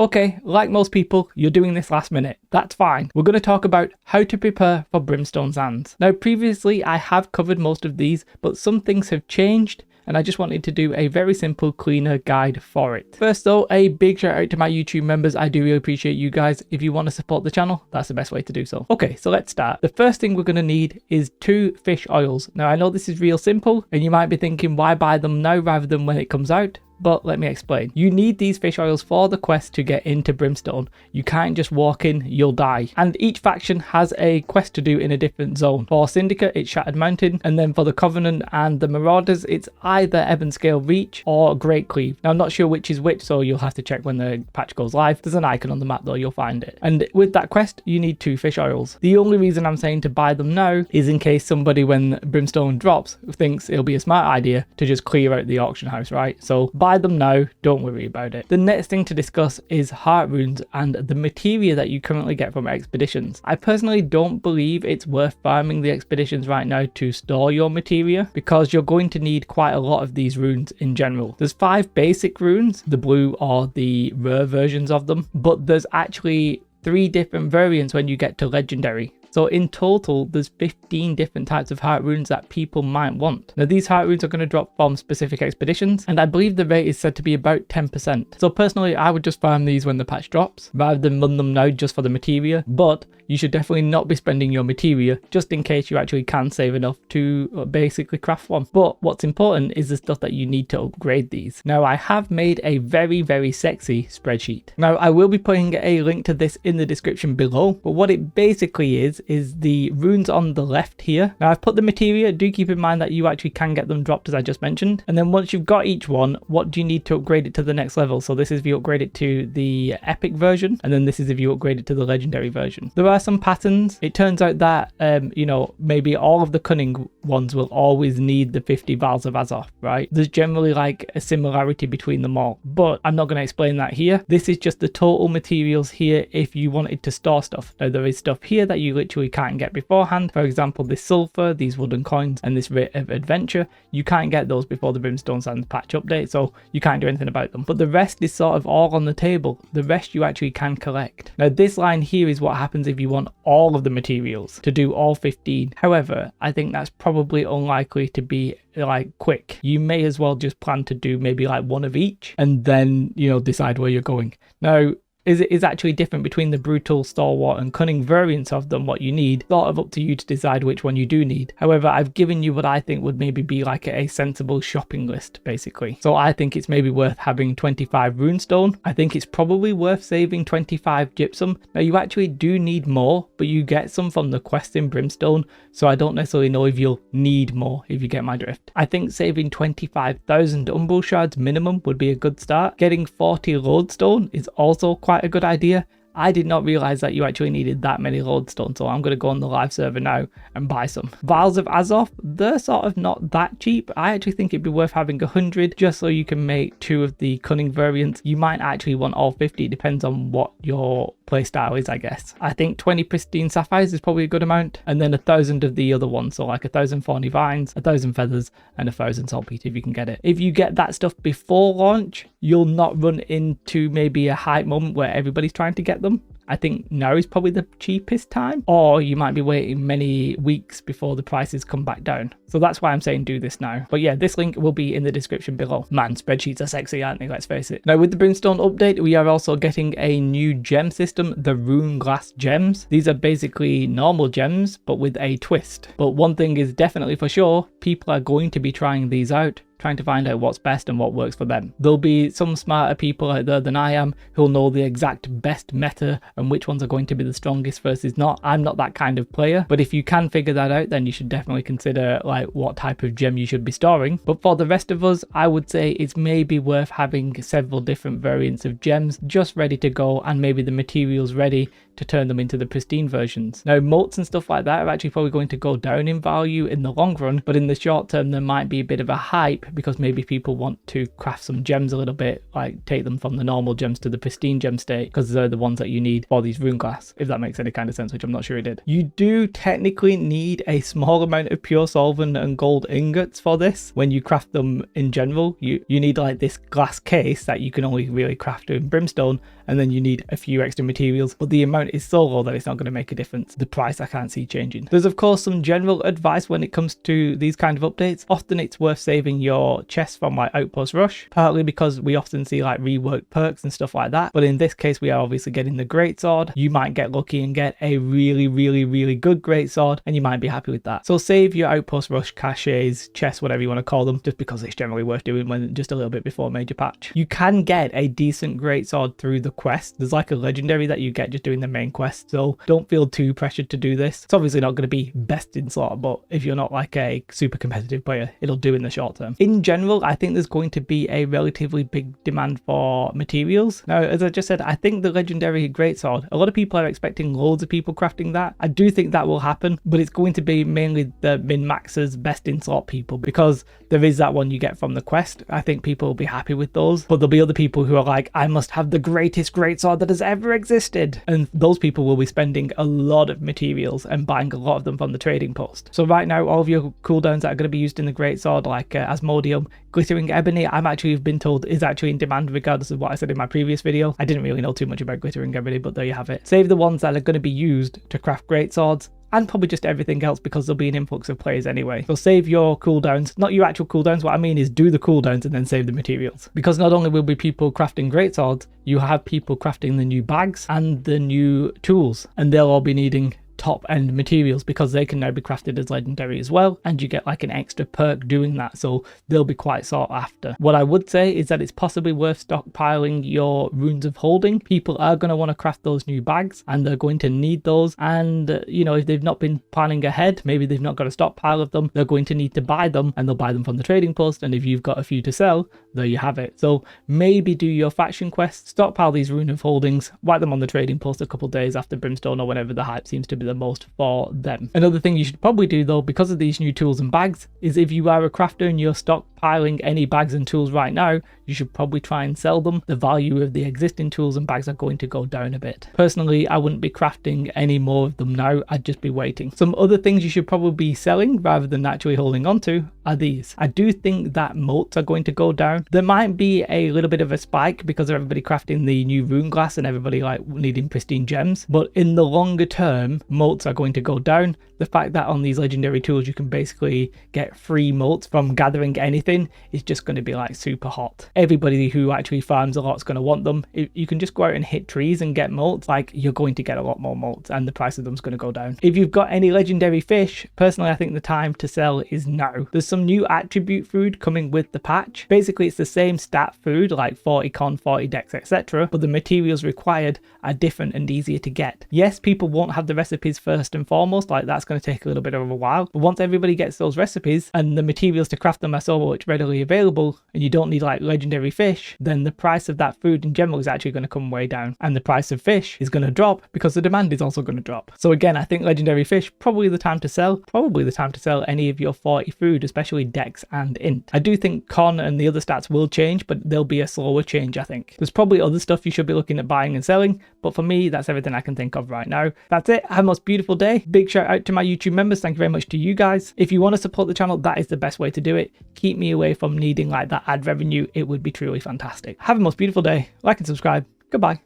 Okay, like most people, you're doing this last minute. That's fine. We're going to talk about how to prepare for Brimstone Sands. Now, previously I have covered most of these, but some things have changed, and I just wanted to do a very simple, cleaner guide for it. First though, a big shout out to my YouTube members. I do really appreciate you guys. If you want to support the channel, that's the best way to do so. Okay, so let's start. The first thing we're going to need is 2 fish oils. Now, I know this is real simple, and you might be thinking, why buy them now rather than when it comes out? But let me explain. You need these fish oils for the quest to get into Brimstone. You can't just walk in, you'll die. And each faction has a quest to do in a different zone. For Syndicate, it's Shattered Mountain, and then for the Covenant and the Marauders, it's either Ebonscale Reach or Great Cleave. Now, I'm not sure which is which, so you'll have to check when the patch goes live. There's an icon on the map though, you'll find it. And with that quest, you need 2 fish oils. The only reason I'm saying to buy them now is in case somebody, when Brimstone drops, thinks it'll be a smart idea to just clear out the auction house, right? So buy them now, don't worry about it. The next thing to discuss is Heartrunes and the materia that you currently get from expeditions. I personally don't believe it's worth farming the expeditions right now to store your materia, because you're going to need quite a lot of these runes in general. There's 5 basic runes, the blue or the rare versions of them, but there's actually 3 different variants when you get to legendary. So in total, there's 15 different types of heart runes that people might want. Now, these heart runes are going to drop from specific expeditions, and I believe the rate is said to be about 10%. So personally, I would just farm these when the patch drops, rather than run them now just for the materia. But you should definitely not be spending your materia, just in case you actually can save enough to basically craft one. But what's important is the stuff that you need to upgrade these. Now, I have made a very, very sexy spreadsheet. Now, I will be putting a link to this in the description below, but what it basically is the runes on the left here. Now, I've put the materia. Do keep in mind that you actually can get them dropped, as I just mentioned. And then once you've got each one, what do you need to upgrade it to the next level? So this is if you upgrade it to the epic version, and then this is if you upgrade it to the legendary version. There are some patterns. It turns out that you know, maybe all of the cunning ones will always need the 50 vials of Azoth, right? There's generally like a similarity between them all, but I'm not going to explain that here. This is just the total materials here if you wanted to store stuff. Now, there is stuff here that you literally can't get beforehand. For example, this sulfur, these wooden coins, and this rate of adventure, you can't get those before the Brimstone Sands patch update, so you can't do anything about them. But the rest is sort of all on the table. The rest you actually can collect. Now, this line here is what happens if you want all of the materials to do all 15. However, I think that's probably unlikely to be like quick. You may as well just plan to do maybe like one of each, and then, you know, decide where you're going. Now, is actually different between the brutal, stalwart, and cunning variants of them. What you need, sort of up to you to decide which one you do need. However, I've given you what I think would maybe be like a sensible shopping list, basically. So I think it's maybe worth having 25 runestone. I think it's probably worth saving 25 gypsum. Now, you actually do need more, but you get some from the quest in Brimstone, so I don't necessarily know if you'll need more, if you get my drift. I think saving 25,000 umbral shards minimum would be a good start. Getting 40 lodestone is also quite a good idea. I did not realize that you actually needed that many lodestone, so I'm going to go on the live server now and buy some. Vials of Azoth, they're sort of not that cheap. I actually think it'd be worth having 100 just so you can make 2 of the cunning variants. You might actually want all 50, depends on what your playstyle is, I guess. I think 20 pristine sapphires is probably a good amount, and then 1,000 of the other ones, so like 1,000 thorny vines, 1,000 feathers, and 1,000 saltpeter if you can get it. If you get that stuff before launch, you'll not run into maybe a hype moment where everybody's trying to get them. I think now is probably the cheapest time, or you might be waiting many weeks before the prices come back down. So that's why I'm saying do this now. But yeah, this link will be in the description below. Man, spreadsheets are sexy, aren't they? Let's face it. Now, with the Brimstone update, we are also getting a new gem system, the Rune Glass gems. These are basically normal gems, but with a twist. But one thing is definitely for sure, people are going to be trying these out, trying to find out what's best and what works for them. There'll be some smarter people out there than I am who'll know the exact best meta and which ones are going to be the strongest versus not. I'm not that kind of player, but if you can figure that out, then you should definitely consider like what type of gem you should be storing. But for the rest of us, I would say it's maybe worth having several different variants of gems just ready to go, and maybe the materials ready to turn them into the pristine versions. Now, motes and stuff like that are actually probably going to go down in value in the long run, but in the short term there might be a bit of a hype because maybe people want to craft some gems a little bit, like take them from the normal gems to the pristine gem state, because they're the ones that you need for these rune glass, if that makes any kind of sense, which I'm not sure it did. You do technically need a small amount of pure solvent and gold ingots for this. When you craft them in general, you need like this glass case that you can only really craft in Brimstone, and then you need a few extra materials, but the amount is so low that it's not going to make a difference. The price I can't see changing. There's of course some general advice when it comes to these kind of updates. Often it's worth saving your chests from like Outpost Rush, partly because we often see like reworked perks and stuff like that, but in this case we are obviously getting the greatsword. You might get lucky and get a really good greatsword, and you might be happy with that. So save your Outpost Rush caches, chests, whatever you want to call them, just because it's generally worth doing when just a little bit before major patch. You can get a decent greatsword through the quest. There's like a legendary that you get just doing the main quest, so don't feel too pressured to do this. It's obviously not going to be best in slot, but if you're not like a super competitive player, it'll do in the short term. In general, I think there's going to be a relatively big demand for materials. Now, as I just said, I think the legendary greatsword, a lot of people are expecting loads of people crafting that. I do think that will happen, but it's going to be mainly the min-maxers, best in slot people, because there is that one you get from the quest. I think people will be happy with those, but there'll be other people who are like, I must have the greatest greatsword that has ever existed, and those people will be spending a lot of materials and buying a lot of them from the trading post. So right now, all of your cooldowns that are going to be used in the greatsword, like Asmodeum, Glittering Ebony, I'm actually been told is actually in demand, regardless of what I said in my previous video. I didn't really know too much about Glittering Ebony, but there you have it. Save the ones that are going to be used to craft greatswords, and probably just everything else, because there'll be an influx of players anyway. So save your cooldowns, not your actual cooldowns. What I mean is do the cooldowns and then save the materials, because not only will be people crafting greatswords, you have people crafting the new bags and the new tools, and they'll all be needing top end materials because they can now be crafted as legendary as well, and you get like an extra perk doing that, so they'll be quite sought after. What I would say is that it's possibly worth stockpiling your runes of holding. People are going to want to craft those new bags, and they're going to need those, and you know, if they've not been planning ahead, maybe they've not got a stockpile of them, they're going to need to buy them, and they'll buy them from the trading post, and if you've got a few to sell, there you have it. So maybe do your faction quests, stockpile these rune of holdings, write them on the trading post a couple days after Brimstone or whenever the hype seems to be the most for them. Another thing you should probably do though, because of these new tools and bags, is if you are a crafter and you're stockpiling any bags and tools right now, you should probably try and sell them. The value of the existing tools and bags are going to go down a bit. Personally, I wouldn't be crafting any more of them now, I'd just be waiting. Some other things you should probably be selling rather than actually holding on to are these. I do think that moats are going to go down. There might be a little bit of a spike because of everybody crafting the new rune glass and everybody like needing pristine gems, but in the longer term, moats are going to go down. The fact that on these legendary tools you can basically get free moats from gathering anything is just going to be like super hot. Everybody who actually farms a lot is going to want them. If you can just go out and hit trees and get moats, like you're going to get a lot more moats, and the price of them is going to go down. If you've got any legendary fish, personally I think the time to sell is now. There's some new attribute food coming with the patch. Basically it's the same stat food, like 40 con, 40 dex, etc., but the materials required are different and easier to get. Yes, people won't have the recipes first and foremost, like that's going to take a little bit of a while, but once everybody gets those recipes and the materials to craft them are so much readily available, and you don't need like legendary fish, then the price of that food in general is actually going to come way down, and the price of fish is going to drop because the demand is also going to drop. So again, I think legendary fish, probably the time to sell any of your 40 food, especially dex and int. I do think con and the other stats will change, but they'll be a slower change. I think there's probably other stuff you should be looking at buying and selling, but for me that's everything I can think of right now. That's it. Have a most beautiful day. Big shout out to my YouTube members. Thank you very much to you guys. If you want to support the channel, that is the best way to do it. Keep me away from needing like that ad revenue. It would be truly fantastic. Have a most beautiful day. Like and subscribe. Goodbye.